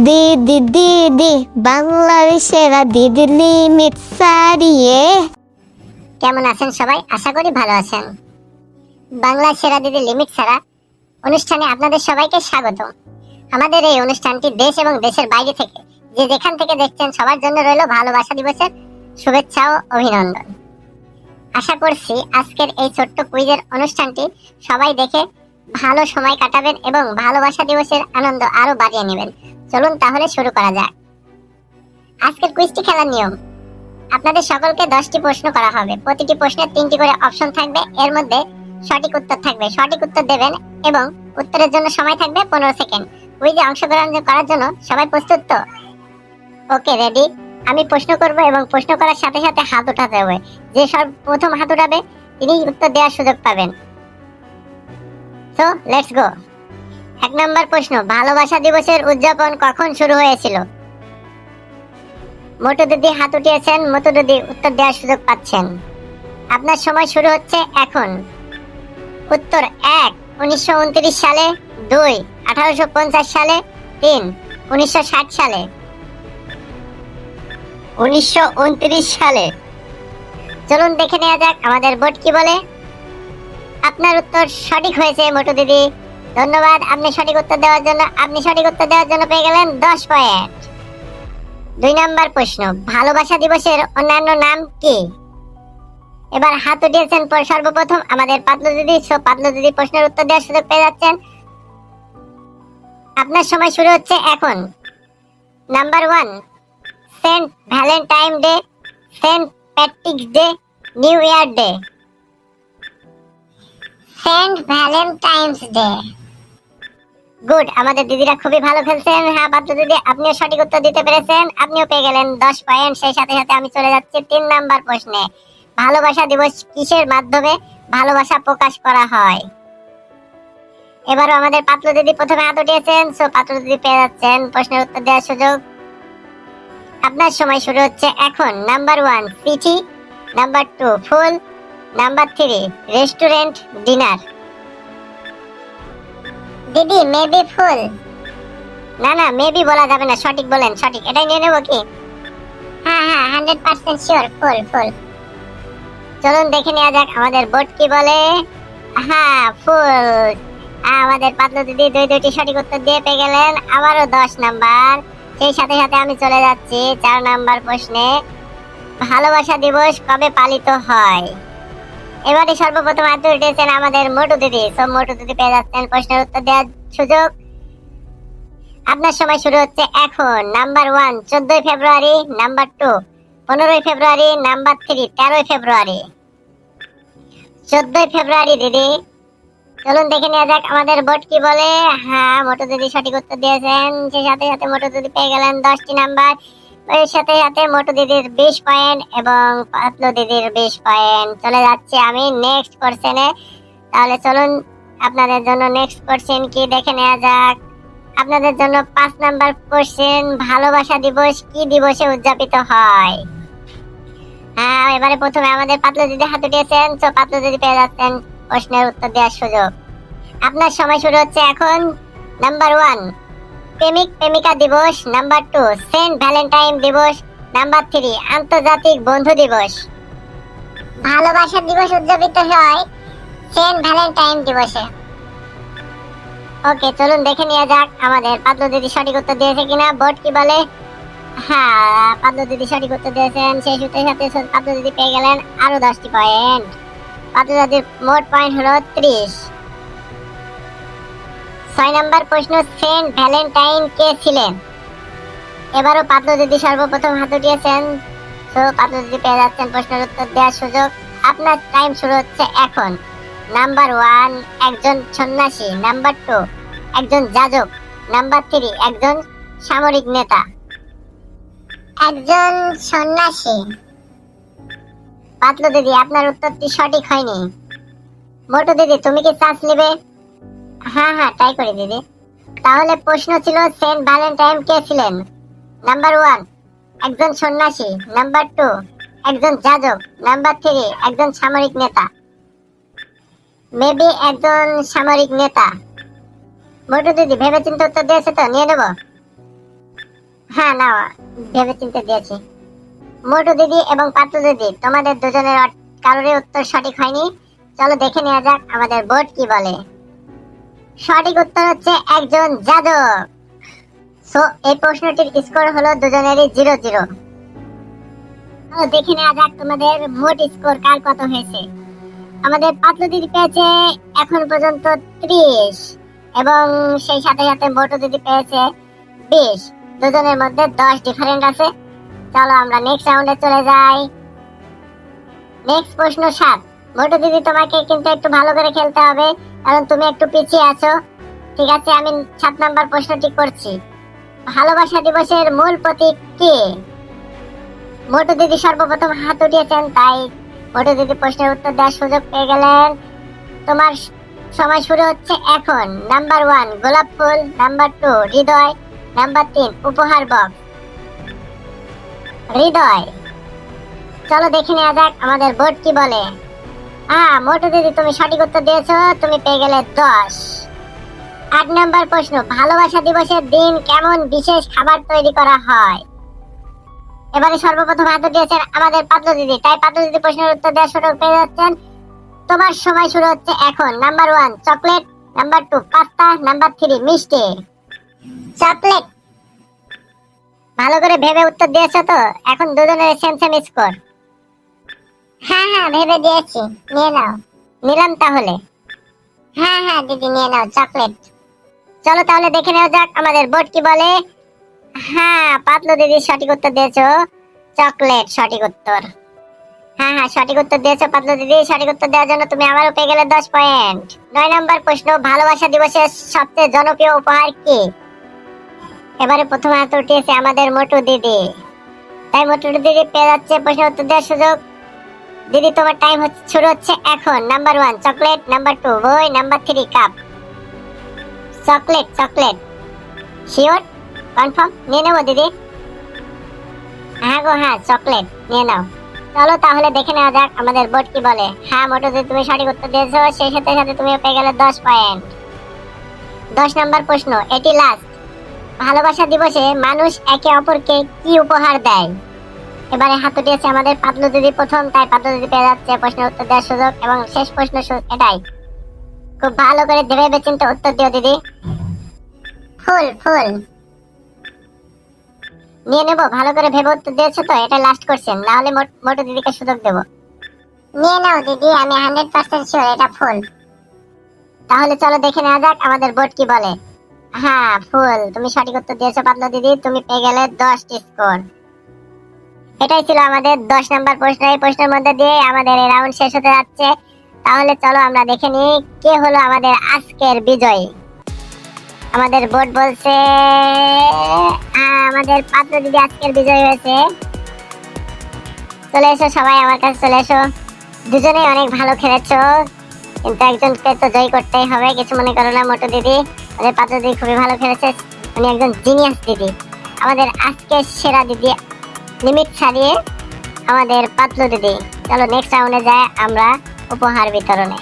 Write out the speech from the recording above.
দিদি দিদি বাংলাদেশের দিদি লিমিট সারিয়ে। কেমন আছেন সবাই? আশা করি ভালো আছেন। বাংলা সেরা দিদি লিমিট ছাড়া অনুষ্ঠানে আপনাদের সবাইকে স্বাগত। আমাদের এই অনুষ্ঠানটি দেশ এবং দেশের বাইরে থেকে যে যেখান থেকে দেখছেন সবার জন্য রইল ভালোবাসা দিবসের শুভেচ্ছা ও অভিনন্দন। আশা করছি আজকের এই ছোট্ট কুইজের অনুষ্ঠানটি সবাই দেখে ভালো সময় কাটাবেন এবং ভালোবাসা দিবসের আনন্দ আরো বাড়িয়ে নেবেন। চলুন তাহলে শুরু করা যাক। আজকের কুইজটি খেলার নিয়ম: আপনাদের সকলকে 10টি প্রশ্ন করা হবে। প্রতিটি প্রশ্নের 3টি করে অপশন থাকবে, এর মধ্যে সঠিক উত্তর থাকবে। সঠিক উত্তর দেবেন এবং উত্তরের জন্য সময় থাকবে 15 সেকেন্ড। কুইজে অংশগ্রহণ করার জন্য সবাই প্রস্তুত তো? ওকে, রেডি। আমি প্রশ্ন করব এবং প্রশ্ন করার সাথে সাথে হাত উঠাতে হবে। যে সর্বপ্রথম হাত উঠাবে তিনি উত্তর দেওয়ার সুযোগ পাবেন। So let's go. 1 নম্বর প্রশ্ন: ভালোবাসা দিবসের উদযাপন কখন শুরু হয়েছিল? মোটু দিদি হাত উঠিয়েছেন, মোটু দিদি উত্তর দেওয়ার সুযোগ পাচ্ছেন। আপনার সময় শুরু হচ্ছে এখন। উত্তর: 1 1929 সালে, 2 1850 সালে, 3 1960 সালে। 1929 সালে। চলুন দেখে নেওয়া যাক আমাদের বোর্ড কি বলে। আপনার উত্তর সঠিক হয়েছে মোটু দিদি, ধন্যবাদ আপনি সঠিক উত্তর দেওয়ার জন্য। আপনি সঠিক উত্তর দেওয়ার জন্য পেয়ে গেলেন 10 পয়েন্ট। 2 নম্বর প্রশ্ন: ভালোবাসা দিবসের অন্যান্য নাম কি? এবার হাত উঠিয়েছেন সর্বপ্রথম আমাদের পাতলু দিদি। সো পাতলু দিদি প্রশ্নের উত্তর দেওয়ার সুযোগ পেয়ে যাচ্ছেন। আপনার সময় শুরু হচ্ছে এখন। Number 1 Saint Valentine day, Saint Patrick's day, new year day. Saint Valentine's day. Good, আমাদের দিদিরা খুবই ভালো খেলছেন। হ্যাঁ পাতলু দিদি, আপনিও সঠিক উত্তর দিতে পেরেছেন, আপনিও পেয়ে গেলেন 10 পয়েন্ট। সেই সাথে সাথে আমি চলে যাচ্ছি 3 নাম্বার প্রশ্নে। ভালোবাসা দিবস কিসের মাধ্যমে ভালোবাসা প্রকাশ করা হয়? এবারও আমাদের পাতলু দিদি প্রথমে হাত উঠিয়েছেন। সো পাতলু দিদি পেয়ে যাচ্ছেন প্রশ্নের উত্তর দেওয়ার সুযোগ। আপনার সময় শুরু হচ্ছে এখন। নাম্বার 1 চিঠি, নাম্বার 2 ফুল, নাম্বার 3 রেস্টুরেন্ট ডিনার। দিদি মেবি ফুল। না না, মেবি বলা যাবে না, সঠিক বলেন, সঠিক এটাই নিয়ে নেব কি? হ্যাঁ হ্যাঁ 100% শিওর, ফুল ফুল। চলুন দেখে নেওয়া যাক আমাদের বোর্ড কি বলে। হ্যাঁ ফুল। আমাদের পাতলু দিদি 2টি সঠিক উত্তর দিয়ে পেয়ে গেলেন আবারও 10 নাম্বার। সেই সাথে সাথে আমি চলে যাচ্ছি 4 নাম্বার প্রশ্নে। ভালোবাসা দিবস কবে পালিত হয়? এবারে সর্বপ্রথম হাত উঠেছেন আমাদের মোটু দিদি। সব মোটু দিদি পেয়ে যাচ্ছেন প্রশ্নের উত্তর দেওয়ার সুযোগ। আপনার সময় শুরু হচ্ছে এখন। নাম্বার 1 14 ফেব্রুয়ারি, নাম্বার 2 15 ফেব্রুয়ারি, নাম্বার 3 13 ফেব্রুয়ারি। 14 ফেব্রুয়ারি দিদি। চলুন দেখে নেওয়া যাক আমাদের বোর্ড কি বলে। হ্যাঁ মোটু দিদি সঠিক উত্তর দিয়েছেন। সেই সাথে সাথে মোটু দিদি পেয়ে গেলেন 10টি নাম্বার। এর সাথে সাথে মোটু দিদির 20 পয়েন্ট এবং পাতলু দিদির 20 পয়েন্ট। চলে যাচ্ছি আমি নেক্সট কোশ্চেনে। তাহলে চলুন আপনাদের জন্য নেক্সট কোশ্চেন কি দেখে নেওয়া যাক। আপনাদের জন্য 5 নাম্বার কোশ্চেন: ভালোবাসা দিবস কি দিবসে উদযাপিত হয়? হ্যাঁ এবারে প্রথমে আমাদের পাতলু দিদি হাত উঠিয়েছেন। তো পাতলু দিদি পেয়ে যাচ্ছেন প্রশ্নের উত্তর দেওয়ার সুযোগ। আপনার সময় শুরু হচ্ছে এখন। নাম্বার 1 প্রেমিক প্রেমিকা দিবস, নাম্বার 2 সেন্ট ভ্যালেন্টাইন দিবস, নাম্বার 3 আন্তর্জাতিক বন্ধু দিবস। ভালোবাসা দিবস উদযাপিত হয় সেন্ট ভ্যালেন্টাইন দিবসে। ওকে, চলুন দেখে নেওয়া যাক আমাদের পাতলু দিদি সঠিক উত্তর দিয়েছে কিনা। বোর্ড কি বলে। হ্যাঁ পাতলু দিদি সঠিক উত্তর দিয়েছেন। সেই সূত্রের সাথে পাতলু দিদি পেয়ে গেলেন আরো 10টি পয়েন্ট। পাতলু দিদির মোট পয়েন্ট হলো 30। 6 নাম্বার প্রশ্ন: সেন্ট ভ্যালেন্টাইন কে ছিলেন? এবারও পাতলু দিদি সর্বপ্রথম হাত উঠিয়েছেন। তো পাতলু দিদি পেয়ে যাচ্ছেন প্রশ্নের উত্তর দেওয়ার সুযোগ। আপনার টাইম শুরু হচ্ছে এখন। নাম্বার 1 একজন সন্ন্যাসী, নাম্বার 2 একজন যাজক, নাম্বার 3 একজন সামরিক নেতা। একজন সন্ন্যাসী। পাতলু দিদি আপনার উত্তরটি সঠিক হয়নি। মোটু দিদি তুমি কি চান্স নেবে? হ্যাঁ হ্যাঁ ট্রাই করি দিদি। তাহলে প্রশ্ন ছিল সেন্ট ভ্যালেন্টাইন কে ছিলেন? নাম্বার 1 একজন সন্ন্যাসী, নাম্বার 2 একজন যাজক, নাম্বার 3 একজন সামরিক নেতা। মেবি একজন সামরিক নেতা। মোটু দিদি ভেবেচিন্তে উত্তর দিয়েছে তো? নিয়ে নেব? হ্যাঁ নাও, ভেবে চিন্তে দিয়েছি। মোটু দিদি এবং পাতলু দিদি, তোমাদের দুজনের কারোরই উত্তর সঠিক হয়নি। চলো দেখে নেওয়া যাক আমাদের বোর্ড কি বলে। সঠিক উত্তর হচ্ছে একজন যাদব। সো এই প্রশ্নটির স্কোর হলো দুজনেরই 0-0। দেখে নেওয়া যাক তোমাদের মোট স্কোর কার কত হয়েছে। আমাদের পাতলু দিদি পেয়েছে এখন পর্যন্ত 30 এবং সেই সাথে সাথে মোটু দিদি পেয়েছে 20। দুজনের মধ্যে 10 ডিফারেন্ট আছে। চলো আমরা নেক্সট রাউন্ডে চলে যাই। নেক্সট প্রশ্ন 7। মোটু দিদি, তোমাকে কিন্তু একটু ভালো করে খেলতে হবে, কারণ তুমি একটু পিছিয়ে আছো। ঠিক আছে, আমি 7 নাম্বার প্রশ্নটি করছি। ভালোবাসা দিবসের মূল প্রতীক কি? মোটু দিদি সর্বপ্রথম হাত উঠিয়েছেন, তাই মোটু দিদি প্রশ্নের উত্তর দেওয়ার সুযোগ পেয়ে গেলেন। তোমার সময় শুরু হচ্ছে এখন। নাম্বার 1 গোলাপ ফুল, নাম্বার 2 হৃদয়, নাম্বার 3 উপহার বক্স। হৃদয়। চলো দেখে নেওয়া যাক আমাদের বোর্ড কি বলে। মোটু দিদি, তুমি সঠিক উত্তর দিয়েছো, তুমি পেয়ে গেলে 10। 8 নাম্বার প্রশ্ন, ভালোবাসা দিবসের দিন কেমন বিশেষ খাবার তৈরি করা হয়? এবারে সর্বপ্রথম হাত দিয়েছেন আমাদের পাতলু দিদি, তাই পাতলু দিদি প্রশ্নের উত্তর দেওয়ার সুযোগ পেয়ে যাচ্ছেন। তোমার সময় শুরু হচ্ছে এখন। Number 1 chocolate, number 2 pasta, number 3 মিষ্টি। চকলেট। ভালো করে ভেবে উত্তর দিয়েছো তো? এখন দুজনের সেম সেম স্কোর। হ্যাঁ ভেবে দিয়েছি, নিয়ে নাও। নিলাম তাহলে। হ্যাঁ দিদি, নিয়ে নাও চকলেট। চলো তাহলে দেখে নেওয়া যাক আমাদের বোর্ড কি বলে। পাতলু দিদি সঠিক উত্তর দিয়েছো, চকলেট সঠিক উত্তর। সঠিক উত্তর দিয়েছো পাতলু দিদি। সঠিক উত্তর দেওয়ার জন্য তুমি আবারও পেয়ে গেলে 10 পয়েন্ট। 9 নাম্বার প্রশ্ন, ভালোবাসা দিবসের সবচেয়ে জনপ্রিয় উপহার কি? এবারে প্রথম হাত উঠিয়েছে আমাদের মোটু দিদি, তাই মোটু দিদি পেয়ে যাচ্ছে প্রশ্নের উত্তর দেওয়ার সুযোগ। দিদি, তোমার টাইম শুরু হচ্ছে এখন। নাম্বার 1 চকলেট, নাম্বার 2 বই, number 3 cup. Chocolate. Sure? Confirm? নিয়ে নেবো দিদি? হ্যাঁ চকলেট নিয়ে নাও। চলো তাহলে দেখে নেওয়া যাক আমাদের বোর্ড কি বলে। মোটু দিদি, তুমি সঠিক উত্তর দিয়েছো, সেই সাথে সাথে তুমি পেয়ে গেলে 10 পয়েন্ট। 10 নাম্বার প্রশ্ন, এটি লাস্ট। ভালোবাসা দিবসে মানুষ একে অপরকে কি উপহার দেয়? এবারে হাত উঠিয়েছে আমাদের পাতলু দিদি প্রথম, তাই পাতলু দিদি পেয়ে যাচ্ছে প্রশ্নের উত্তর দেওয়ার সুযোগ এবং শেষ প্রশ্ন এটাই। খুব ভালো করে ভেবে চিন্তে উত্তর দিও দিদি। ফুল নিয়ে নেবো। ভালো করে ভেবে উত্তর দিয়েছো তো? এটা লাস্ট কোশ্চেন, না হলে মোটু দিদিকে সুযোগ দেবো। নিয়ে নাও দিদি, আমি 100% শিওর এটা ফুল। তাহলে চলো দেখে নেওয়া যাক আমাদের বোর্ড কি বলে। ফুল, তুমি সঠিক উত্তর দিয়েছো পাতলু দিদি, তুমি পেয়ে গেলে 10 স্কোর। এটাই ছিল আমাদের 10 নাম্বার প্রশ্ন। এই প্রশ্নের মধ্যে দিয়ে আমাদের এই রাউন্ড শেষ হতে যাচ্ছে। তাহলে চলো আমরা দেখে নিই কে হলো আমাদের আজকের বিজয়ী। আমাদের বোর্ড বলছে আমাদের পাতলু দিদি আজকের বিজয়ী হয়েছে। চলে এসো সবাই, আমার কাছে চলে এসো। দুজনেই অনেক ভালো খেলেছো, কিন্তু একজনকে তো জয় করতেই হবে, কিছু মনে করো না। মোটু দিদি, আমাদের পাতলু দিদি খুবই ভালো খেলেছে, উনি একজন জিনিয়াস দিদি। আমাদের আজকের সেরা দিদি লিমিট ছাড়িয়ে আমাদের পাতলু দিদি। চলো নেক্সট রাউন্ডে যাই আমরা উপহার বিতরণে।